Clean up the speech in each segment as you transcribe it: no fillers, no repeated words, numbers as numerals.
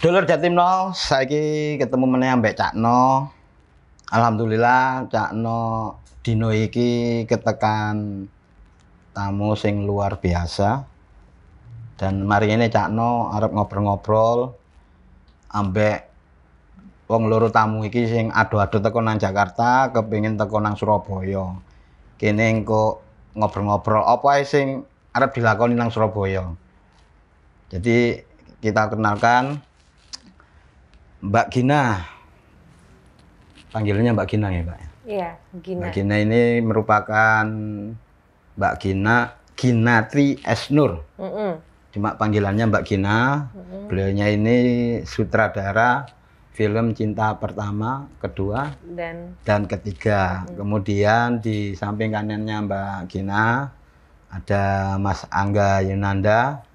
Dulur Jatimno, saiki ketemu meneh ambek Cakno. Alhamdulillah Cakno dino iki ketekan tamu sing luar biasa. Dan mari ini Cakno arep ngobrol-ngobrol ambek wong loro tamu iki sing ado-ado teko nang Jakarta, kepengin teko nang Surabaya. Kene engko ngobrol-ngobrol apa ae sing arep dilakoni nang Surabaya. Jadi kita kenalkan Mbak Gina. Panggilannya Mbak Gina ya, Mbak? Iya, Gina. Mbak Gina ini merupakan Mbak Ginatri Esnur. Cuma panggilannya Mbak Gina. Beliaunya ini sutradara film Cinta Pertama, Kedua, dan Ketiga. Kemudian di samping kanannya Mbak Gina ada Mas Angga Yunanda.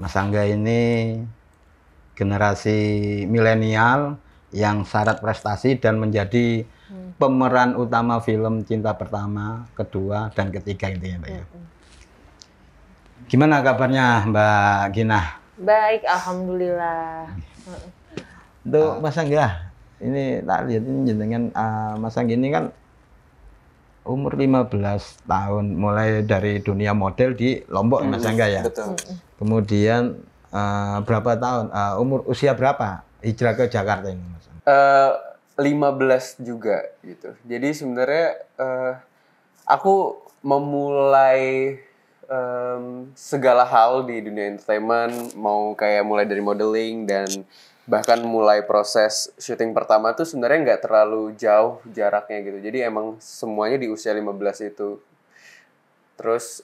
Mas Angga ini generasi milenial yang syarat prestasi dan menjadi pemeran utama film Cinta Pertama, Kedua, dan Ketiga intinya, Mbak ya. Gimana kabarnya Mbak Gina? Baik, alhamdulillah. Untuk Mas Angga, ini tak lihat ini jenengan Mas Angga ini kan umur 15 tahun, mulai dari dunia model di Lombok, Mas Angga ya. Betul. Kemudian berapa tahun, usia berapa hijrah ke Jakarta ini, Mas? 15 juga gitu. Jadi sebenarnya aku memulai segala hal di dunia entertainment, mau kayak mulai dari modeling dan bahkan mulai proses syuting pertama tuh sebenarnya nggak terlalu jauh jaraknya gitu. Jadi emang semuanya di usia 15 itu. Terus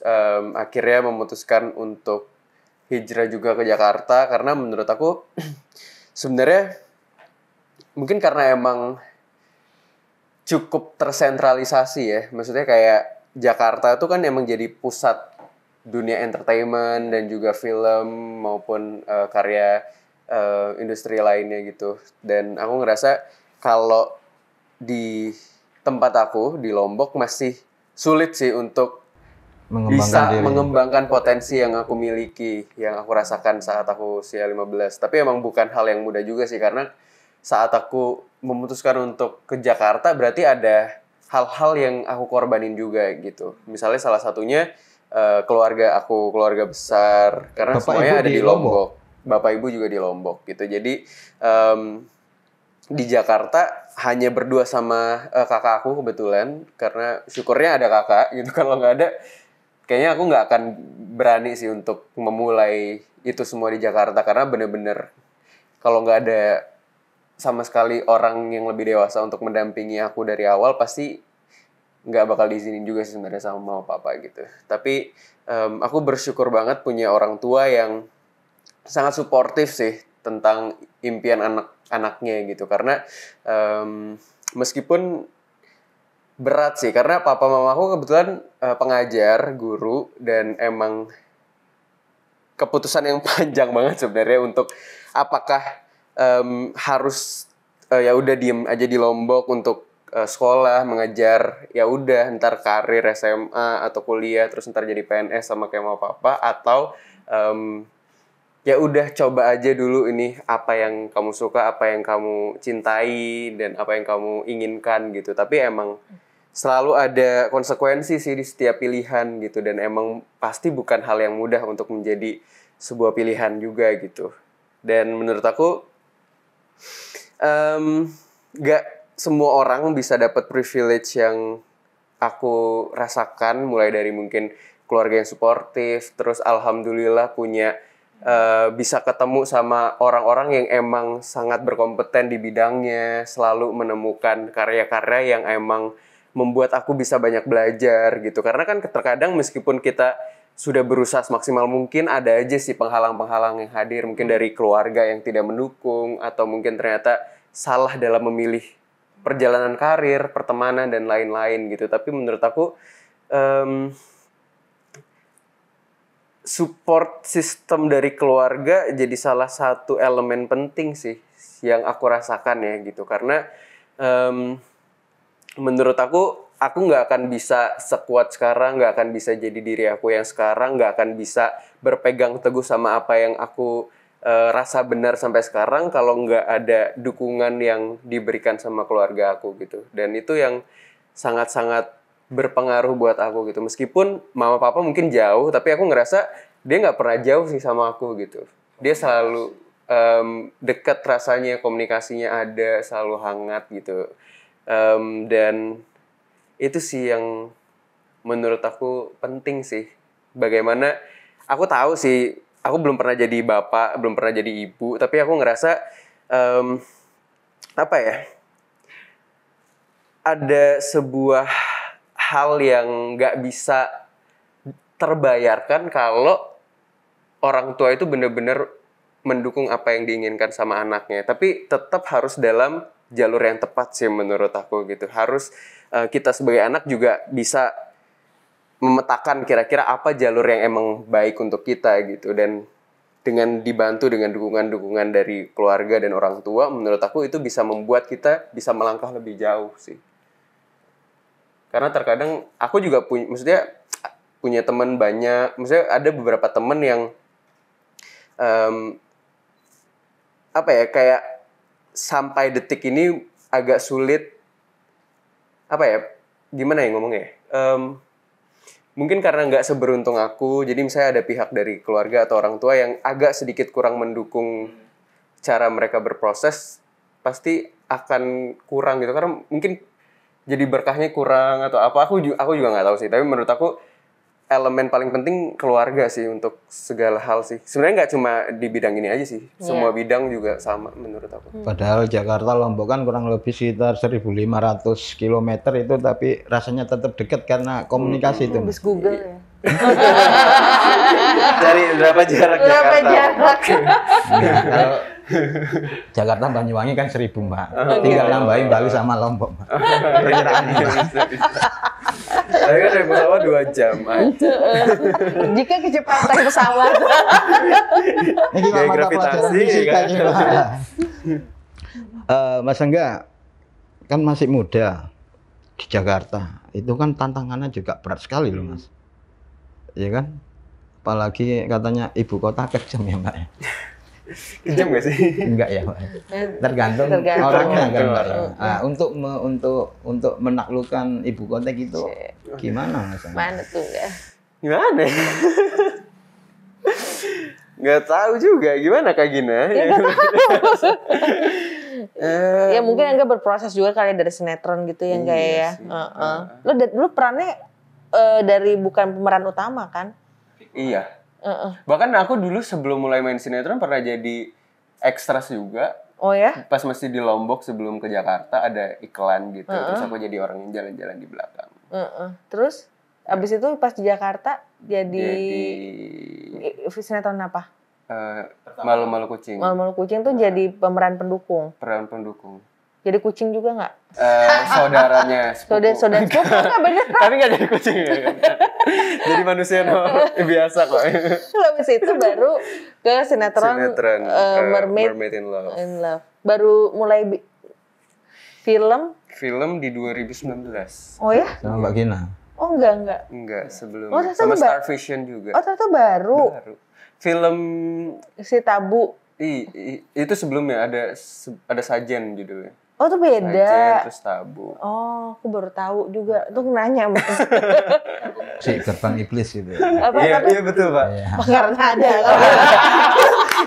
akhirnya memutuskan untuk hijrah juga ke Jakarta karena menurut aku sebenarnya mungkin karena emang cukup tersentralisasi ya. Maksudnya kayak Jakarta itu kan emang jadi pusat dunia entertainment dan juga film maupun karya industri lainnya gitu. Dan aku ngerasa kalau di tempat aku di Lombok masih sulit sih untuk mengembangkan potensi yang aku miliki, yang aku rasakan saat aku usia 15. Tapi emang bukan hal yang mudah juga sih, karena saat aku memutuskan untuk ke Jakarta, berarti ada hal-hal yang aku korbanin juga gitu. Misalnya salah satunya keluarga aku, keluarga besar, karena Bapak semuanya Ibu ada di Lombok. Bapak Ibu juga di Lombok gitu. Jadi di Jakarta hanya berdua sama kakak aku kebetulan, karena syukurnya ada kakak gitu. Kalau nggak ada, kayaknya aku nggak akan berani sih untuk memulai itu semua di Jakarta. Karena bener-bener kalau nggak ada sama sekali orang yang lebih dewasa untuk mendampingi aku dari awal, pasti nggak bakal diizinin juga sih sebenarnya sama mama papa gitu. Tapi aku bersyukur banget punya orang tua yang sangat suportif sih tentang impian anak-anaknya gitu. Karena meskipun berat sih, karena papa mama aku kebetulan pengajar, guru, dan emang keputusan yang panjang banget sebenarnya untuk apakah harus ya udah diem aja di Lombok untuk sekolah, mengejar, ya udah ntar karir SMA atau kuliah terus ntar jadi PNS sama kayak mama papa, atau ya udah coba aja dulu ini apa yang kamu suka, apa yang kamu cintai, dan apa yang kamu inginkan gitu. Tapi emang selalu ada konsekuensi sih di setiap pilihan gitu, dan emang pasti bukan hal yang mudah untuk menjadi sebuah pilihan juga gitu. Dan menurut aku gak semua orang bisa dapat privilege yang aku rasakan, mulai dari mungkin keluarga yang suportif, terus alhamdulillah punya bisa ketemu sama orang-orang yang emang sangat berkompeten di bidangnya, selalu menemukan karya-karya yang emang membuat aku bisa banyak belajar gitu. Karena kan terkadang meskipun kita sudah berusaha semaksimal mungkin, ada aja sih penghalang-penghalang yang hadir, mungkin dari keluarga yang tidak mendukung, atau mungkin ternyata salah dalam memilih perjalanan karir, pertemanan, dan lain-lain gitu. Tapi menurut aku support system dari keluarga jadi salah satu elemen penting sih yang aku rasakan ya gitu. Karena menurut aku nggak akan bisa sekuat sekarang, nggak akan bisa jadi diri aku yang sekarang, nggak akan bisa berpegang teguh sama apa yang aku rasa benar sampai sekarang kalau nggak ada dukungan yang diberikan sama keluarga aku gitu. Dan itu yang sangat-sangat berpengaruh buat aku gitu. Meskipun mama papa mungkin jauh, tapi aku ngerasa dia nggak pernah jauh sih sama aku gitu. Dia selalu dekat, rasanya komunikasinya ada, selalu hangat gitu. Dan itu sih yang menurut aku penting sih. Bagaimana aku tahu sih, aku belum pernah jadi bapak, belum pernah jadi ibu, tapi aku ngerasa apa ya? Ada sebuah hal yang nggak bisa terbayarkan kalau orang tua itu benar-benar mendukung apa yang diinginkan sama anaknya. Tapi tetap harus dalam jalur yang tepat sih menurut aku gitu. Harus kita sebagai anak juga bisa memetakan kira-kira apa jalur yang emang baik untuk kita gitu. Dan dengan dibantu dengan dukungan-dukungan dari keluarga dan orang tua, menurut aku itu bisa membuat kita bisa melangkah lebih jauh sih. Karena terkadang aku juga punya teman banyak, maksudnya ada beberapa teman yang apa ya, kayak sampai detik ini agak sulit, apa ya, gimana ya ngomongnya, mungkin karena nggak seberuntung aku, jadi misalnya ada pihak dari keluarga atau orang tua yang agak sedikit kurang mendukung cara mereka berproses, pasti akan kurang gitu, karena mungkin jadi berkahnya kurang atau apa, aku juga nggak tahu sih. Tapi menurut aku elemen paling penting keluarga sih untuk segala hal sih. Sebenarnya nggak cuma di bidang ini aja sih, semua bidang juga sama menurut aku. Padahal Jakarta Lombok kan kurang lebih sekitar 1.500 km itu, tapi rasanya tetap dekat karena komunikasi itu. Habis Google ya. Dari berapa jarak Berapa Jakarta? jarak? Nah, kalau Jakarta Banyuwangi kan 1.000 Mbak. Tinggal nambahin Bali sama Lombok Mbak. Perkiraan Mbak. Saya kan dari pesawat 2 jam aja. Jika kecepatan pesawat. Ini Gaya mata pelajaran gravitasi, fisika kan? ini, Pak. Mas Angga kan masih muda di Jakarta. Itu kan tantangannya juga berat sekali loh Mas. Iya kan? Apalagi katanya ibu kota kejam ya Mbak. Kejam gak sih? Enggak ya Mbak. Tergantung orangnya kan Mbak. Nah, untuk menaklukkan ibu kota gitu gimana Mas? Mana tuh ya? Gimana? Nggak tahu juga gimana Kak Gina. Ya mungkin Angga berproses juga kali dari sinetron gitu yang Iya kayak ya. sih. Lu perannya dari bukan pemeran utama kan? Iya. Bahkan aku dulu sebelum mulai main sinetron pernah jadi ekstras juga. Oh ya? Pas masih di Lombok sebelum ke Jakarta ada iklan gitu. Terus aku jadi orang yang jalan-jalan di belakang. Terus abis itu pas di Jakarta jadi sinetron apa? Malu-malu kucing. Malu-malu kucing tuh jadi pemeran pendukung. Peran pendukung. Jadi kucing juga nggak? Saudaranya sepupu. Saudara sepupu nggak bener? Tapi nggak jadi kucing ya kan? Jadi manusia biasa kok. Habis itu baru ke sinetron, Mermaid in Love. Baru mulai film. Film di 2019. Oh ya? Sama Mbak Gina. Oh enggak. Enggak, sebelum. Oh, ternyata sama Star Vision juga. Oh ternyata baru. Film Si Tabu. itu sebelumnya ada Sajen judulnya. Oh tuh beda. Sajen terus Tabu. Oh, aku baru tahu juga. Tuh nanya Mas. Si gerbang iblis gitu. Iya betul Pak. Iya. Karena ada.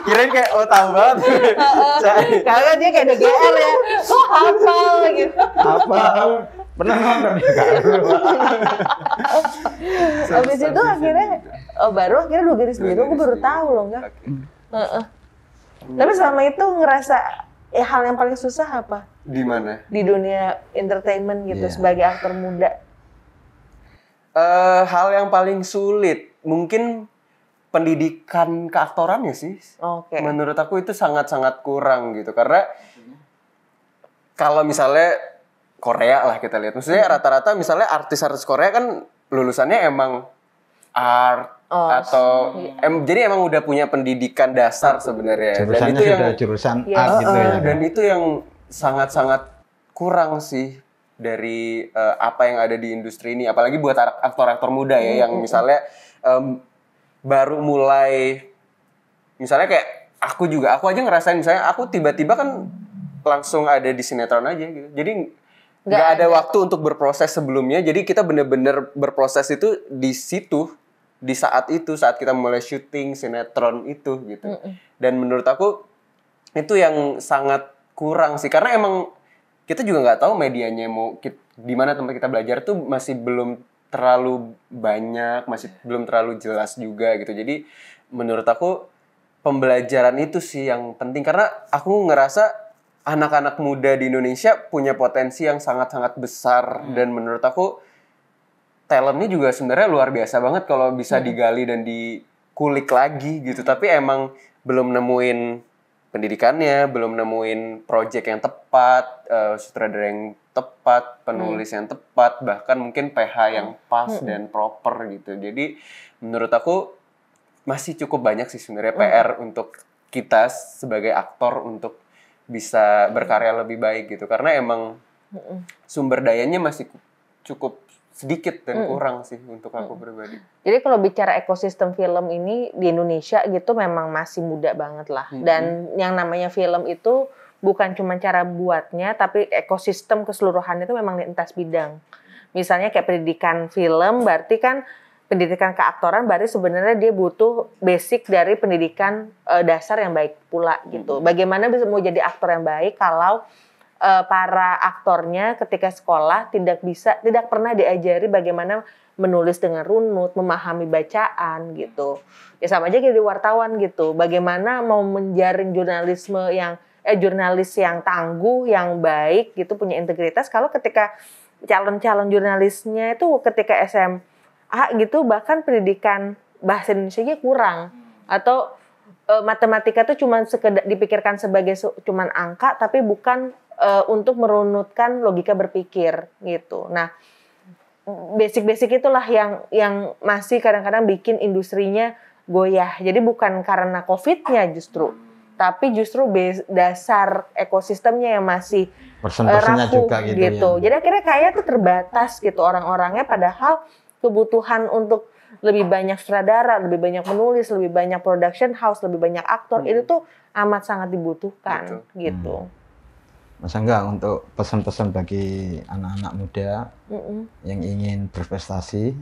Kirain kayak tahu banget. Karena dia kayak DGL ya. Oh hafal gitu. Apa? Pernah nonton ya Kak? Habis itu akhirnya baru akhirnya 2009 aku baru tahu loh enggak. Tapi selama itu ngerasa hal yang paling susah apa? Di mana? Di dunia entertainment gitu sebagai aktor muda. Hal yang paling sulit mungkin pendidikan keaktorannya sih. Oke. Menurut aku itu sangat-sangat kurang gitu, karena kalau misalnya Korea lah kita lihat, maksudnya rata-rata misalnya artis-artis Korea kan lulusannya emang art atau jadi emang udah punya pendidikan dasar sebenarnya. Jurusannya dan itu sudah jurusan art gitu ya. Dan itu yang sangat-sangat kurang sih dari apa yang ada di industri ini, apalagi buat aktor-aktor muda ya yang misalnya baru mulai, misalnya kayak aku aja ngerasain misalnya aku tiba-tiba kan langsung ada di sinetron aja gitu. Jadi nggak ada waktu untuk berproses sebelumnya. Jadi kita bener-bener berproses itu di situ, di saat kita mulai syuting sinetron itu gitu. Dan menurut aku itu yang sangat kurang sih, karena emang kita juga nggak tahu medianya mau di mana tempat kita belajar tuh masih belum terlalu banyak, masih belum terlalu jelas juga gitu. Jadi menurut aku pembelajaran itu sih yang penting, karena aku ngerasa anak-anak muda di Indonesia punya potensi yang sangat-sangat besar dan menurut aku talentnya juga sebenarnya luar biasa banget kalau bisa digali dan dikulik lagi gitu. Tapi emang belum nemuin pendidikannya, belum nemuin project yang tepat, sutradara yang tepat, penulis yang tepat, bahkan mungkin PH yang pas dan proper gitu. Jadi menurut aku masih cukup banyak sih sebenarnya PR untuk kita sebagai aktor untuk bisa berkarya lebih baik gitu, karena emang sumber dayanya masih cukup sedikit dan kurang sih untuk aku pribadi. Jadi kalau bicara ekosistem film ini di Indonesia gitu memang masih muda banget lah. Dan yang namanya film itu bukan cuma cara buatnya, tapi ekosistem keseluruhan itu memang lintas bidang. Misalnya kayak pendidikan film, berarti kan pendidikan keaktoran berarti sebenarnya dia butuh basic dari pendidikan dasar yang baik pula gitu. Bagaimana bisa mau jadi aktor yang baik kalau para aktornya ketika sekolah tidak pernah diajari bagaimana menulis dengan runut, memahami bacaan gitu. Ya sama aja kayak di wartawan gitu. Bagaimana mau menjaring jurnalis yang tangguh, yang baik gitu, punya integritas kalau ketika calon-calon jurnalisnya itu ketika SMA gitu bahkan pendidikan bahasa Indonesianya kurang atau matematika itu cuma sekedar dipikirkan sebagai cuman angka tapi bukan untuk merunutkan logika berpikir gitu. Nah, basic-basic itulah yang masih kadang-kadang bikin industrinya goyah. Jadi bukan karena COVID-nya justru, tapi justru dasar ekosistemnya yang masih rapuh juga gitu. Ya. Jadi akhirnya kayak tuh terbatas gitu orang-orangnya, padahal kebutuhan untuk lebih banyak sutradara, lebih banyak penulis, lebih banyak production house, lebih banyak aktor itu tuh amat sangat dibutuhkan gitu. Masa enggak untuk pesan-pesan bagi anak-anak muda yang ingin berprestasi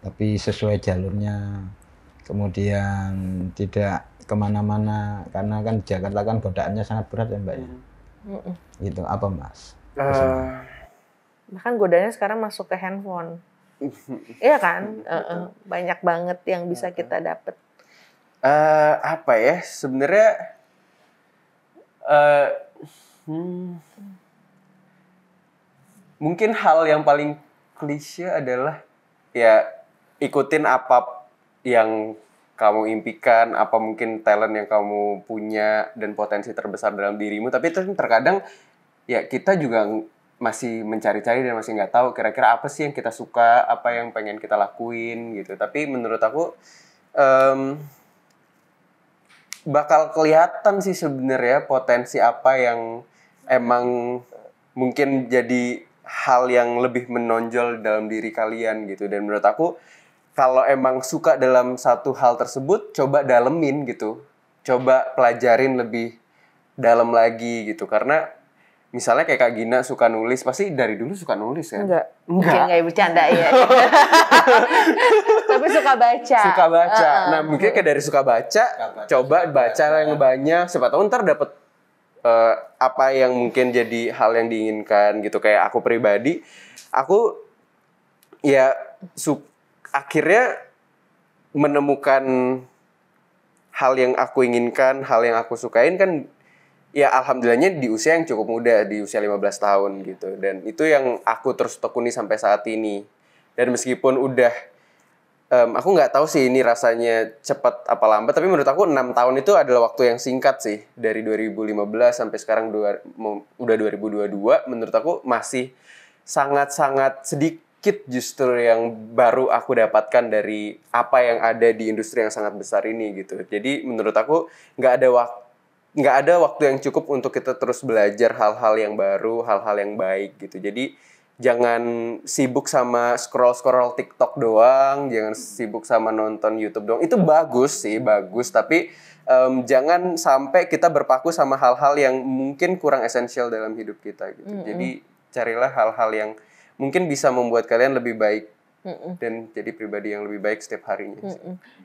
tapi sesuai jalurnya, kemudian tidak kemana-mana karena kan Jakarta kan godaannya sangat berat ya Mbak ya. Gitu apa Mas? Bahkan godaannya sekarang masuk ke handphone. Iya kan? Banyak banget yang bisa kita dapat. Apa ya sebenarnya mungkin hal yang paling klise adalah ya ikutin apa yang kamu impikan, apa mungkin talent yang kamu punya dan potensi terbesar dalam dirimu. Tapi itu terkadang ya kita juga masih mencari-cari dan masih nggak tahu kira-kira apa sih yang kita suka, apa yang pengen kita lakuin gitu. Tapi menurut aku bakal kelihatan sih sebenarnya potensi apa yang emang mungkin jadi hal yang lebih menonjol dalam diri kalian gitu. Dan menurut aku kalau emang suka dalam satu hal tersebut, coba dalemin gitu, coba pelajarin lebih dalam lagi gitu. Karena misalnya kayak Kak Gina suka nulis, pasti dari dulu suka nulis kan? Enggak. Kayak bercanda ya. Tapi suka baca. Suka baca. Nah mungkin kayak dari suka baca, coba baca yang banyak. Siapa tahu ntar dapet apa yang mungkin jadi hal yang diinginkan gitu. Kayak aku pribadi, aku ya akhirnya menemukan hal yang aku inginkan, hal yang aku sukain kan ya alhamdulillahnya di usia yang cukup muda, di usia 15 tahun gitu. Dan itu yang aku terus tekuni sampai saat ini. Dan meskipun udah aku nggak tahu sih ini rasanya cepat apa lambat, tapi menurut aku 6 tahun itu adalah waktu yang singkat sih. Dari 2015 sampai sekarang udah 2022, menurut aku masih sangat-sangat sedikit justru yang baru aku dapatkan dari apa yang ada di industri yang sangat besar ini gitu. Jadi menurut aku nggak ada waktu yang cukup untuk kita terus belajar hal-hal yang baru, hal-hal yang baik gitu. Jadi jangan sibuk sama scroll TikTok doang, jangan sibuk sama nonton YouTube doang. Itu bagus sih, bagus, tapi jangan sampai kita berpaku sama hal-hal yang mungkin kurang esensial dalam hidup kita gitu. Jadi carilah hal-hal yang mungkin bisa membuat kalian lebih baik dan jadi pribadi yang lebih baik setiap harinya.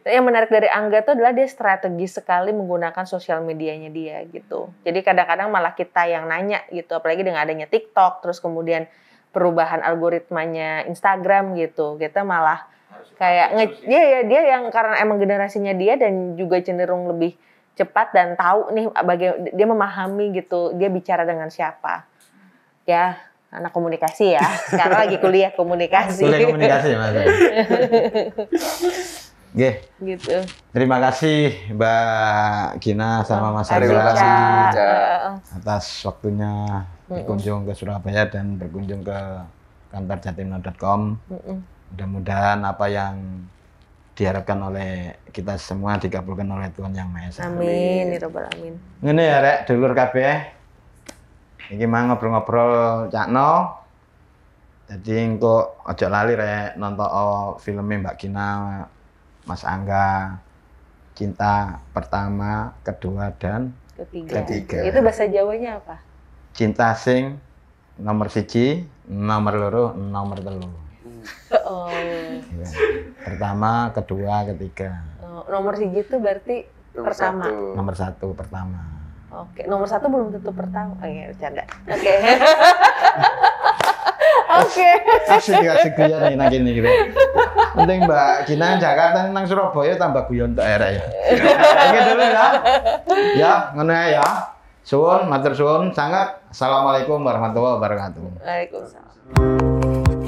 Yang menarik dari Angga tuh adalah dia strategis sekali menggunakan sosial medianya dia gitu. Jadi kadang-kadang malah kita yang nanya gitu, apalagi dengan adanya TikTok, terus kemudian perubahan algoritmanya Instagram gitu, kita malah kayak dia yang karena emang generasinya dia dan juga cenderung lebih cepat dan tahu nih dia memahami gitu, dia bicara dengan siapa. Ya, anak komunikasi ya. Sekarang lagi kuliah komunikasi. Kuliah komunikasi ya, Mas. Oke. Gitu. Terima kasih Mbak Gina sama Mas Angga atas waktunya berkunjung ke Surabaya dan berkunjung ke kantor jatimno.com. Mudah-mudahan apa yang diharapkan oleh kita semua dikabulkan oleh Tuhan Yang Maha Esa. Amin, ya rabbal alamin. Ngene ya rek, dulur kabeh. Iki mah ngobrol-ngobrol Cakno. Jadi engko aja lali rek nonton filmnya Mbak Gina, Mas Angga, Cinta Pertama, Kedua dan Ketiga. Itu bahasa Jawanya apa? Cinta sing nomor 1, nomor 2, nomor 3. Oh. Ya. Pertama, kedua, ketiga. Nomor 1 itu berarti pertama. Nomor 1 pertama. Oke, nomor 1 belum tentu pertama. Oh iya, bercanda. Oke. Oke. Asik guyon nih nang kene iki. Penting Mbak Gina Jakarta nang Surabaya tambah guyon tok erek ya. Oke dulu ya. Ya, ngono ya. Suwun, matur suwun sangat. Assalamualaikum warahmatullahi wabarakatuh. Waalaikumsalam.